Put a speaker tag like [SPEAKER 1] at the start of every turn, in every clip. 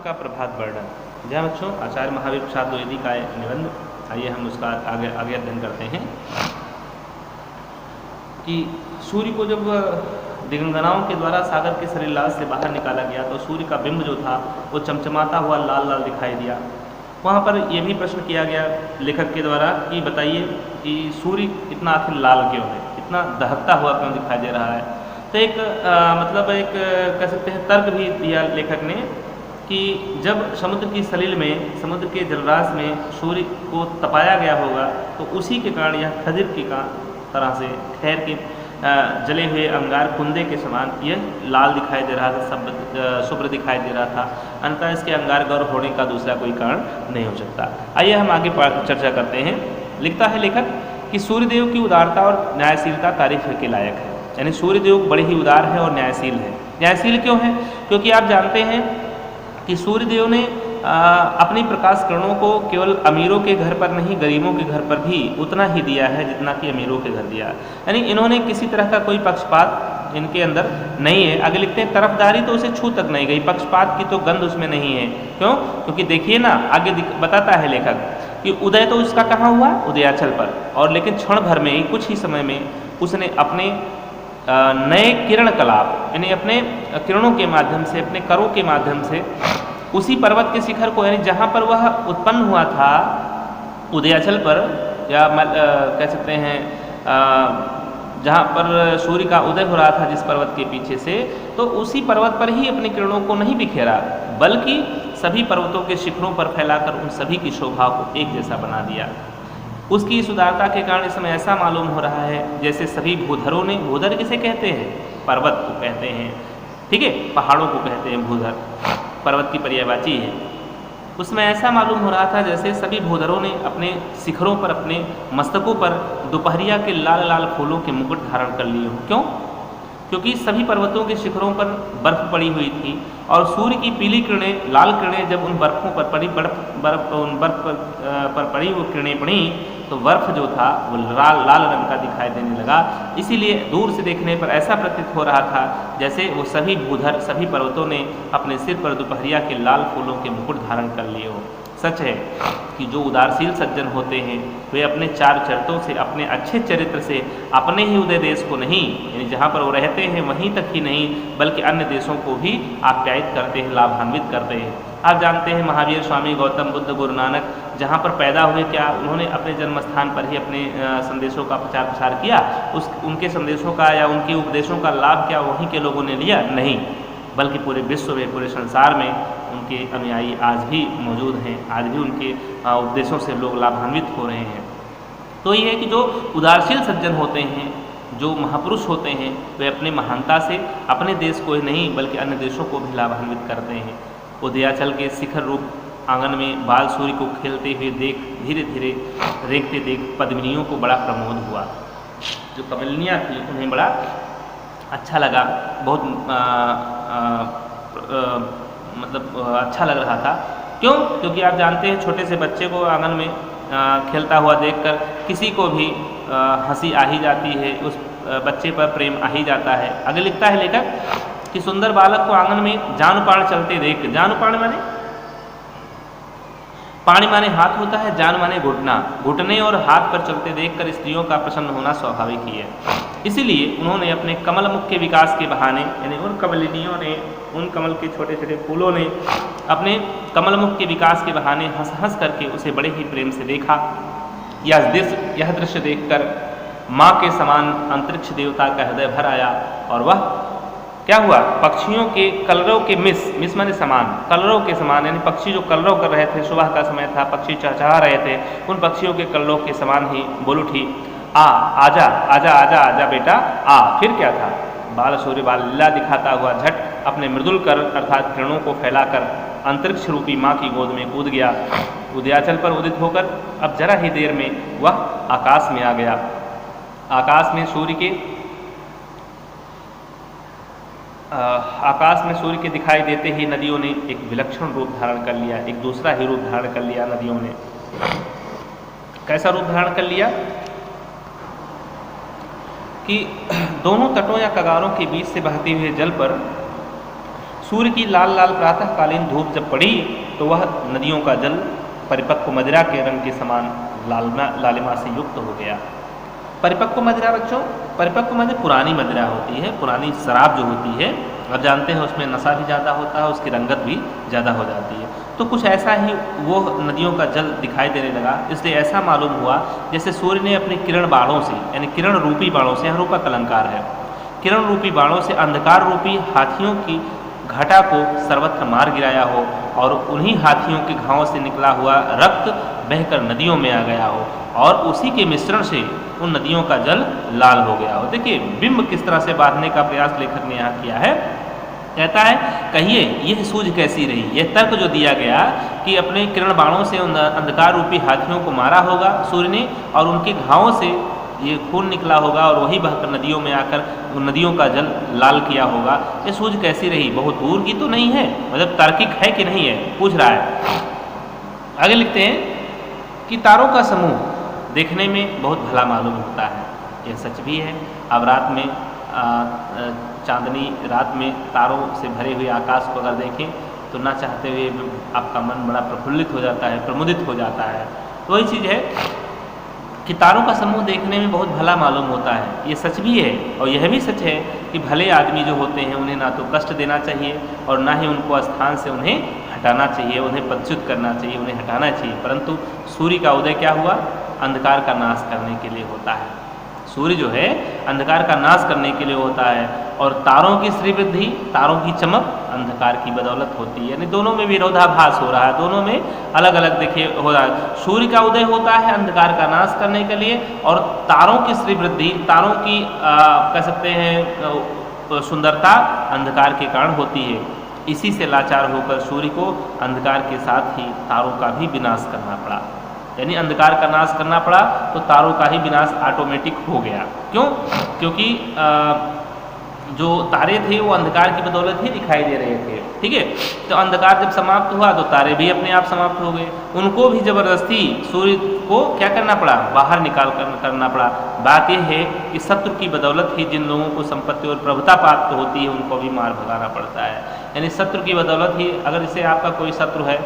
[SPEAKER 1] का प्रभात वर्णन। जय बच्चों, आचार्य महावीर प्रसाद द्विवेदी का निबंध। आइए हम उसका आगे अध्ययन करते हैं कि सूर्य को जब दिगंगनाओं के द्वारा सागर के सलीलाज से बाहर निकाला गया तो सूर्य का बिंब जो था वो चमचमाता हुआ लाल लाल दिखाई दिया। वहाँ पर यह भी प्रश्न किया गया लेखक के द्वारा कि बताइए कि सूर्य इतना आखिर लाल क्यों है, इतना दहकता हुआ क्यों दिखाई दे रहा है। तो एक कह सकते हैं तर्क भी दिया लेखक ने कि जब समुद्र की सलील में, समुद्र के जलराशि में सूर्य को तपाया गया होगा तो उसी के कारण यह खदिर की तरह से खैर के जले हुए अंगार कुंदे के समान यह लाल दिखाई दे रहा था, शुभ्र दिखाई दे रहा था। अंततः इसके अंगार गौर होने का दूसरा कोई कारण नहीं हो सकता। आइए हम आगे चर्चा करते हैं। लिखता है लेखक कि सूर्यदेव की उदारता और न्यायशीलता तारीफ के लायक है। यानी सूर्यदेव बड़े ही उदार है और न्यायशील है। न्यायशील क्यों है? क्योंकि आप जानते हैं कि सूर्यदेव ने अपनी प्रकाश किरणों को केवल अमीरों के घर पर नहीं, गरीबों के घर पर भी उतना ही दिया है जितना कि अमीरों के घर दिया। यानी इन्होंने किसी तरह का कोई पक्षपात इनके अंदर नहीं है। आगे लिखते हैं तरफदारी तो उसे छू तक नहीं गई, पक्षपात की तो गंध उसमें नहीं है। क्यों? क्योंकि देखिए ना, आगे बताता है लेखक कि उदय तो उसका कहाँ हुआ? उदयाचल पर। और लेकिन क्षण भर में ही, कुछ ही समय में उसने अपने नए किरण कलाप, यानी अपने किरणों के माध्यम से, अपने करों के माध्यम से उसी पर्वत के शिखर को, यानी जहाँ पर वह उत्पन्न हुआ था उदयाचल पर, या कह सकते हैं जहाँ पर सूर्य का उदय हो रहा था जिस पर्वत के पीछे से, तो उसी पर्वत पर ही अपनी किरणों को नहीं बिखेरा, बल्कि सभी पर्वतों के शिखरों पर फैलाकर उन सभी की शोभा को एक जैसा बना दिया। उसकी इस उदारता के कारण इस समय ऐसा मालूम हो रहा है जैसे सभी भूधरों ने, भूधर किसे कहते हैं? पर्वत को कहते हैं, ठीक है, पहाड़ों को कहते हैं भूधर, पर्वत की पर्यायवाची है। उसमें ऐसा मालूम हो रहा था जैसे सभी भूधरों ने अपने शिखरों पर, अपने मस्तकों पर दोपहरिया के लाल लाल फूलों के मुकुट धारण कर लिए हों। क्यों? क्योंकि सभी पर्वतों के शिखरों पर बर्फ पड़ी हुई थी और सूर्य की पीली किरणें, लाल किरणें जब उन बर्फों पर पड़ी, बर्फ पर पड़ी वो किरणें पड़ी तो बर्फ जो था वो लाल रंग का दिखाई देने लगा। इसीलिए दूर से देखने पर ऐसा प्रतीत हो रहा था जैसे वो सभी भूधर, सभी पर्वतों ने अपने सिर पर दोपहरिया के लाल फूलों के मुकुट धारण कर लिए हो। सच है कि जो उदारशील सज्जन होते हैं वे अपने चार चरित्रों से, अपने अच्छे चरित्र से अपने ही उदय देश को नहीं, यानी जहाँ पर वो रहते हैं वहीं तक ही नहीं, बल्कि अन्य देशों को भी आप्यायित करते हैं, लाभान्वित करते हैं। आप जानते हैं महावीर, स्वामी गौतम बुद्ध, गुरु नानक जहाँ पर पैदा हुए, क्या उन्होंने अपने जन्म स्थान पर ही अपने संदेशों का प्रचार प्रसार किया? उनके संदेशों का या उनके उपदेशों का लाभ क्या वहीं के लोगों ने लिया? नहीं, बल्कि पूरे विश्व में, पूरे संसार में उनके अनुयायी आज भी मौजूद हैं, आज भी उनके उपदेशों से लोग लाभान्वित हो रहे हैं। तो ये है कि जो उदारशील सज्जन होते हैं, जो महापुरुष होते हैं, वे अपने महानता से अपने देश को ही नहीं बल्कि अन्य देशों को भी लाभान्वित करते हैं। उदयाचल के शिखर रूप आंगन में बाल सूर्य को खेलते हुए देख, धीरे धीरे रेखते देख पद्मिनियों को बड़ा प्रमोद हुआ। जो कमलिनियाँ थी उन्हें बड़ा अच्छा लगा, बहुत अच्छा लग रहा था। क्यों? क्योंकि आप जानते हैं छोटे से बच्चे को आंगन में खेलता हुआ देखकर किसी को भी हंसी आ ही जाती है, उस बच्चे पर प्रेम आ ही जाता है। आगे लिखता है लेखक कि सुंदर बालक को आंगन में जानुपाण चलते देख, जानुपाण माने, पाणी माने हाथ होता है, जान माने घुटना, घुटने और हाथ पर चलते देखकर स्त्रियों का प्रसन्न होना स्वाभाविक ही है। इसीलिए उन्होंने अपने कमल मुख के विकास के बहाने, यानी उन कमलिनियों ने, उन कमल के छोटे छोटे फूलों ने अपने कमल मुख के विकास के बहाने हंस हंस करके उसे बड़े ही प्रेम से देखा। यह दृश्य देखकर माँ के समान अंतरिक्ष देवता का हृदय भर आया और वह क्या हुआ? पक्षियों के कलरव के मिस माने समान, कलरव के समान, यानी पक्षी जो कलरव कर रहे थे, सुबह का समय था, पक्षी चहचहा रहे थे, उन पक्षियों के कलरव के समान ही बोल उठी, आजा आजा आजा आजा बेटा आ। फिर क्या था? बाल सूर्य बाल लीला दिखाता हुआ झट अपने मृदुल कर अर्थात किरणों को फैलाकर अंतरिक्ष रूपी माँ की गोद में कूद गया। उदयाचल पर उदित होकर अब जरा ही देर में वह आकाश में आ गया। आकाश में सूर्य के दिखाई देते ही नदियों ने एक विलक्षण रूप धारण कर लिया, एक दूसरा ही रूप धारण कर लिया नदियों ने। कैसा रूप धारण कर लिया? कि दोनों तटों या कगारों के बीच से बहते हुए जल पर सूर्य की लाल लाल प्रातःकालीन धूप जब पड़ी तो वह नदियों का जल परिपक्व मदिरा के रंग के समान लालिमा से युक्त हो गया। परिपक्व मदिरा बच्चों, परिपक्व मदिरा पुरानी मदिरा होती है, पुरानी शराब जो होती है, आप जानते हैं उसमें नशा भी ज़्यादा होता है, उसकी रंगत भी ज़्यादा हो जाती है। तो कुछ ऐसा ही वो नदियों का जल दिखाई देने लगा, इसलिए ऐसा मालूम हुआ जैसे सूर्य ने अपने किरण बाणों से, यानी किरण रूपी बाणों से, यहाँ रूपक अलंकार है, किरण रूपी बाणों से अंधकार रूपी हाथियों की घटा को सर्वत्र मार गिराया हो और उन्हीं हाथियों के घावों से निकला हुआ रक्त बहकर नदियों में आ गया हो और उसी के मिश्रण से उन नदियों का जल लाल हो गया हो। देखिए बिंब किस तरह से बांधने का प्रयास लेखक ने यहाँ किया है। कहता है कहिए यह सूझ कैसी रही, यह तर्क जो दिया गया कि अपने किरण बाणों से उन अंधकार रूपी हाथियों को मारा होगा सूर्य ने और उनके घावों से ये खून निकला होगा और वही बहकर नदियों में आकर नदियों का जल लाल किया होगा, ये सूझ कैसी रही, बहुत दूर की तो नहीं है, मतलब तार्किक है कि नहीं है, पूछ रहा है। आगे लिखते हैं कि तारों का समूह देखने में बहुत भला मालूम होता है, यह सच भी है। अब रात में चांदनी रात में तारों से भरे हुए आकाश को अगर देखें तो ना चाहते हुए आपका मन बड़ा प्रफुल्लित हो जाता है, प्रमुदित हो जाता है। तो वही चीज़ है कि तारों का समूह देखने में बहुत भला मालूम होता है, ये सच भी है। और यह भी सच है कि भले आदमी जो होते हैं उन्हें ना तो कष्ट देना चाहिए और ना ही उनको स्थान से उन्हें हटाना चाहिए, उन्हें पदच्युत करना चाहिए, उन्हें हटाना चाहिए। परंतु सूर्य का उदय क्या हुआ, अंधकार का नाश करने के लिए होता है। सूर्य जो है अंधकार का नाश करने के लिए होता है और तारों की श्रीवृद्धि, तारों की चमक अंधकार की बदौलत होती है। यानी दोनों में विरोधाभास हो रहा है, दोनों में अलग अलग देखिए हो रहा है। सूर्य का उदय होता है अंधकार का नाश करने के लिए और तारों की श्रीवृद्धि, तारों की कह सकते हैं सुंदरता अंधकार के कारण होती है। इसी से लाचार होकर सूर्य को अंधकार के साथ ही तारों का भी विनाश करना पड़ा, यानी अंधकार का नाश करना पड़ा तो तारों का ही विनाश ऑटोमेटिक हो गया। क्यों? क्योंकि जो तारे थे वो अंधकार की बदौलत ही दिखाई दे रहे थे, ठीक है। तो अंधकार जब समाप्त हुआ तो तारे भी अपने आप समाप्त हो गए, उनको भी जबरदस्ती सूर्य को क्या करना पड़ा, बाहर निकाल करना पड़ा। बात यह है कि शत्रु की बदौलत ही जिन लोगों को संपत्ति और प्रभुता प्राप्त होती है उनको भी मार भगाना पड़ता है। यानी शत्रु की बदौलत ही, अगर जैसे आपका कोई शत्रु है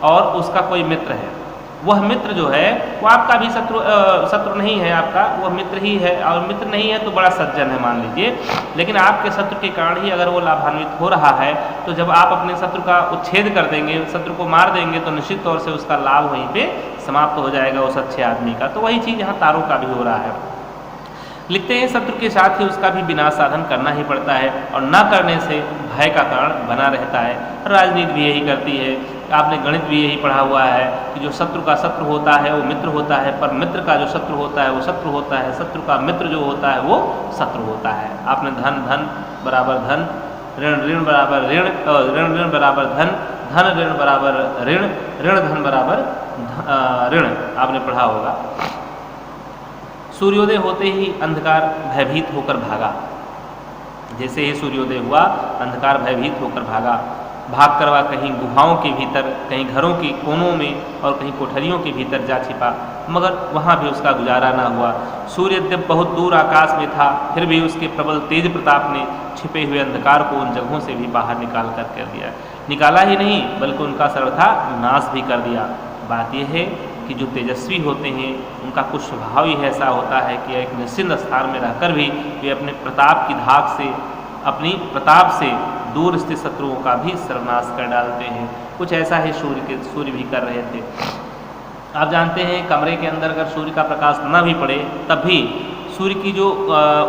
[SPEAKER 1] और उसका कोई मित्र है, वह मित्र जो है वो आपका भी शत्रु नहीं है, आपका वह मित्र ही है, और मित्र नहीं है तो बड़ा सज्जन है मान लीजिए, लेकिन आपके शत्रु के कारण ही अगर वो लाभान्वित हो रहा है तो जब आप अपने शत्रु का उच्छेद कर देंगे, शत्रु को मार देंगे तो निश्चित तौर से उसका लाभ वहीं पे समाप्त हो जाएगा उस अच्छे आदमी का। तो वही चीज़ यहाँ तारों का भी हो रहा है। लिखते हैं शत्रु के साथ ही उसका भी विनाश साधन करना ही पड़ता है और न करने से भय का कारण बना रहता है। राजनीति भी यही करती है, आपने गणित भी यही पढ़ा हुआ है कि जो शत्रु का शत्रु होता है वो मित्र होता है, पर मित्र का जो शत्रु होता है वो शत्रु होता है, शत्रु का मित्र जो होता है वो शत्रु होता है। आपने धन धन बराबर धन, ऋण ऋण बराबर ऋण, ऋण ऋण बराबर धन, धन ऋण बराबर ऋण, ऋण धन बराबर ऋण आपने पढ़ा होगा। सूर्योदय होते ही अंधकार भयभीत होकर भागा, जैसे ही सूर्योदय हुआ अंधकार भयभीत होकर भागा, भाग कर वह कहीं गुहाओं के भीतर, कहीं घरों के कोनों में और कहीं कोठरियों के भीतर जा छिपा, मगर वहाँ भी उसका गुजारा ना हुआ। सूर्य यद्यपि बहुत दूर आकाश में था फिर भी उसके प्रबल तेज प्रताप ने छिपे हुए अंधकार को उन जगहों से भी बाहर निकाल कर दिया। निकाला ही नहीं बल्कि उनका सर्वथा नाश भी कर दिया। बात यह है कि जो तेजस्वी होते हैं उनका कुछ स्वभाव ही ऐसा होता है कि एक निश्चिंत स्थान में रहकर भी वे अपने प्रताप की धाक से, अपनी प्रताप से दूर स्थित शत्रुओं का भी सर्वनाश कर डालते हैं। कुछ ऐसा ही सूर्य भी कर रहे थे। आप जानते हैं कमरे के अंदर अगर सूर्य का प्रकाश न भी पड़े तब भी सूर्य की जो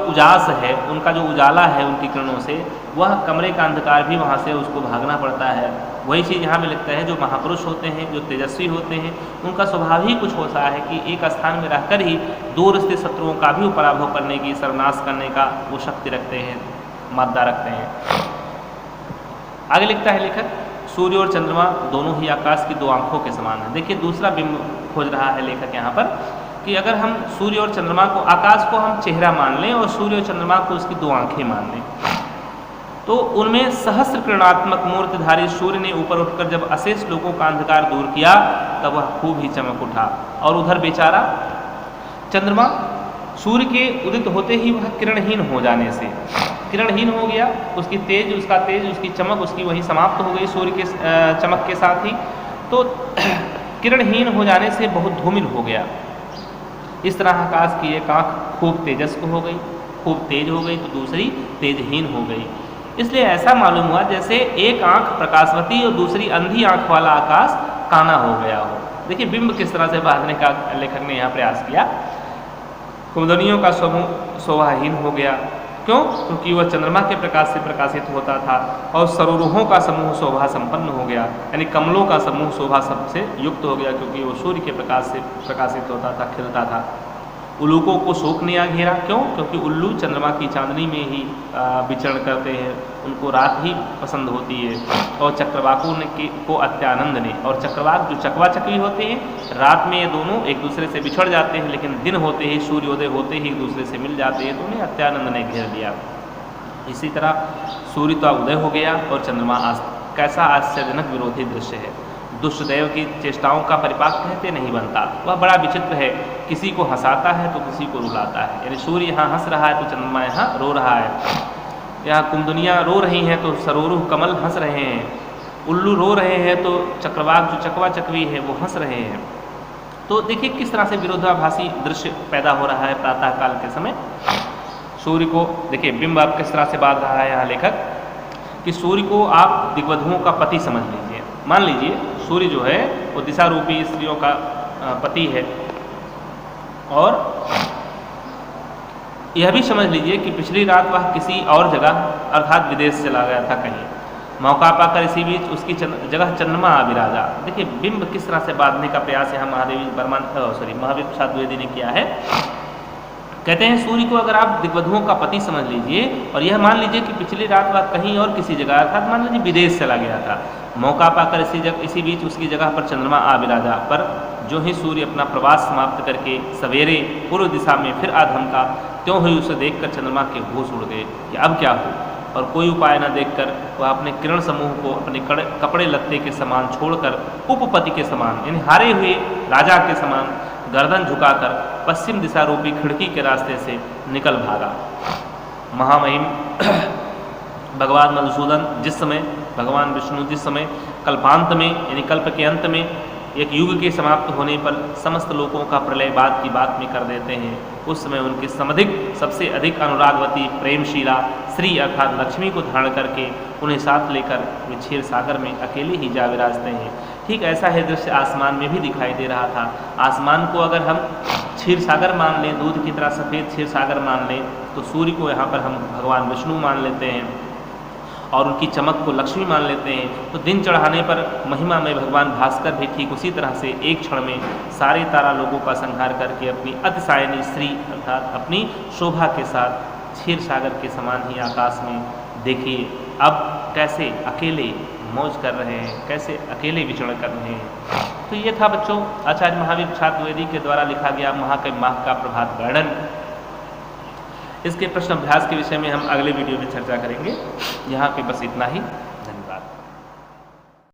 [SPEAKER 1] उजास है, उनका जो उजाला है उनकी किरणों से, वह कमरे का अंधकार भी वहाँ से उसको भागना पड़ता है। वही चीज़ यहाँ में लिखता है, जो महापुरुष होते हैं, जो तेजस्वी होते हैं, उनका स्वभाव ही कुछ होता है कि एक स्थान में रहकर ही दूर स्थित शत्रुओं का भी पराभव करने की, सर्वनाश करने का वो शक्ति रखते हैं, मादा रखते हैं। आगे लिखता है लेखक, सूर्य और चंद्रमा दोनों ही आकाश की दो आंखों के समान है। देखिए दूसरा बिंब खोज रहा है लेखक यहाँ पर कि अगर हम सूर्य और चंद्रमा को, आकाश को हम चेहरा मान लें और सूर्य और चंद्रमा को उसकी दो आंखें मान लें, तो उनमें सहस्र किरणात्मक मूर्तिधारी सूर्य ने ऊपर उठकर जब अशेष लोगों का अंधकार दूर किया तब वह खूब ही चमक उठा। और उधर बेचारा चंद्रमा सूर्य के उदित होते ही वह किरणहीन हो जाने से किरणहीन हो गया, उसका तेज, उसकी चमक, उसकी वही समाप्त हो गई सूर्य के चमक के साथ ही। तो किरणहीन हो जाने से बहुत धूमिल हो गया। इस तरह आकाश की एक आँख खूब तेजस्व हो गई, खूब तेज हो गई, तो दूसरी तेजहीन हो गई। इसलिए ऐसा मालूम हुआ जैसे एक आँख प्रकाशवती और दूसरी अंधी आँख वाला आकाश काना हो गया हो। देखिए बिंब किस तरह से बांधने का लेखक ने यहाँ प्रयास किया। कुमुदनियों का समूह शोभाहीन हो गया। क्यों? क्योंकि वह चंद्रमा के प्रकाश से प्रकाशित होता था। और सरोरुहों का समूह शोभा संपन्न हो गया, यानी कमलों का समूह शोभा सबसे युक्त हो गया, क्योंकि वो सूर्य के प्रकाश से प्रकाशित होता था, खिलता था। उल्लूकों को शोक ने आ घेरा। क्यों? क्योंकि उल्लू चंद्रमा की चांदनी में ही विचरण करते हैं, उनको रात ही पसंद होती है। और चक्रवाकों को अत्यानंद ने, और चक्रवाक जो चकवा चकवी होते हैं, रात में ये दोनों एक दूसरे से बिछड़ जाते हैं, लेकिन दिन होते ही, सूर्योदय होते ही एक दूसरे से मिल जाते हैं, तो उन्हें अत्यानंद ने घेर लिया। इसी तरह सूर्य तो उदय हो गया और चंद्रमा अस्त। कैसा आश्चर्यजनक विरोधी दृश्य है। दुष्टदेव की चेष्टाओं का परिपाक कहते नहीं बनता। वह बड़ा विचित्र है, किसी को हंसाता है तो किसी को रुलाता है। यानी सूर्य यहाँ हंस रहा है तो चंद्रमा यहाँ रो रहा है। यहाँ कुमुदनियाँ रो रही हैं तो सरोरुह कमल हंस रहे हैं। उल्लू रो रहे हैं तो चक्रवाक जो चकवा चकवी है वो हंस रहे हैं। तो देखिए किस तरह से विरोधाभासी दृश्य पैदा हो रहा है प्रातः काल के समय। सूर्य को देखिए बिंब आप किस तरह से बांध रहा है यहाँ लेखक, कि सूर्य को आप दिग्वधुओं का पति समझ लीजिए। मान लीजिए सूर्य जो है वो दिशा रूपी स्त्रियों का पति है, और यह भी समझ लीजिए कि पिछली रात वह किसी और जगह अर्थात विदेश चला गया था कहीं। मौका पाकर इसी बीच उसकी जगह चंद्रमा आ विराजा। देखिए बिंब किस तरह से बांधने का प्रयास यहाँ महावीर प्रसाद द्विवेदी ने किया है। कहते हैं सूर्य को अगर आप दिग्वधुओं का पति समझ लीजिए, और यह मान लीजिए कि पिछली रात वह कहीं और किसी जगह अर्थात मान लीजिए विदेश चला गया था। मौका पाकर इसी बीच उसकी जगह पर चंद्रमा आ विराजा। पर जो ही सूर्य अपना प्रवास समाप्त करके सवेरे पूर्व दिशा में फिर आ धमका, त्यों ही उसे देखकर चंद्रमा के होश उड़ गए कि अब क्या हो। और कोई उपाय न देखकर वह अपने किरण समूह को अपने कपड़े लत्ते के समान छोड़कर उपपति के समान, यानी हारे हुए राजा के समान गर्दन झुकाकर पश्चिम दिशा रूपी खिड़की के रास्ते से निकल भागा। महामहिम भगवान मधुसूदन जिस समय, भगवान विष्णु जिस समय कल्पांत में यानी कल्प के अंत में एक युग के समाप्त होने पर समस्त लोगों का प्रलय बात की बात में कर देते हैं, उस समय उनके सबसे अधिक अनुरागवती प्रेमशीला श्री अर्थात लक्ष्मी को धारण करके उन्हें साथ लेकर वे क्षीर सागर में अकेले ही जा विराजते हैं। ठीक ऐसा है दृश्य आसमान में भी दिखाई दे रहा था। आसमान को अगर हम क्षीर सागर मान लें, दूध की तरह सफ़ेद क्षीर सागर मान लें, तो सूर्य को यहाँ पर हम भगवान विष्णु मान लेते हैं और उनकी चमक को लक्ष्मी मान लेते हैं। तो दिन चढ़ाने पर महिमा में भगवान भास्कर भी ठीक उसी तरह से एक क्षण में सारे तारा लोगों का संहार करके अपनी अतिशायनी श्री अर्थात अपनी शोभा के साथ क्षीर सागर के समान ही आकाश में देखिए अब कैसे अकेले मौज कर रहे हैं, कैसे अकेले विचरण कर रहे हैं। तो ये था बच्चों आचार्य महावीर प्रसाद द्विवेदी के द्वारा लिखा गया माह का प्रभात वर्णन। इसके प्रश्न अभ्यास के विषय में हम अगले वीडियो में चर्चा करेंगे। यहाँ पे बस इतना ही।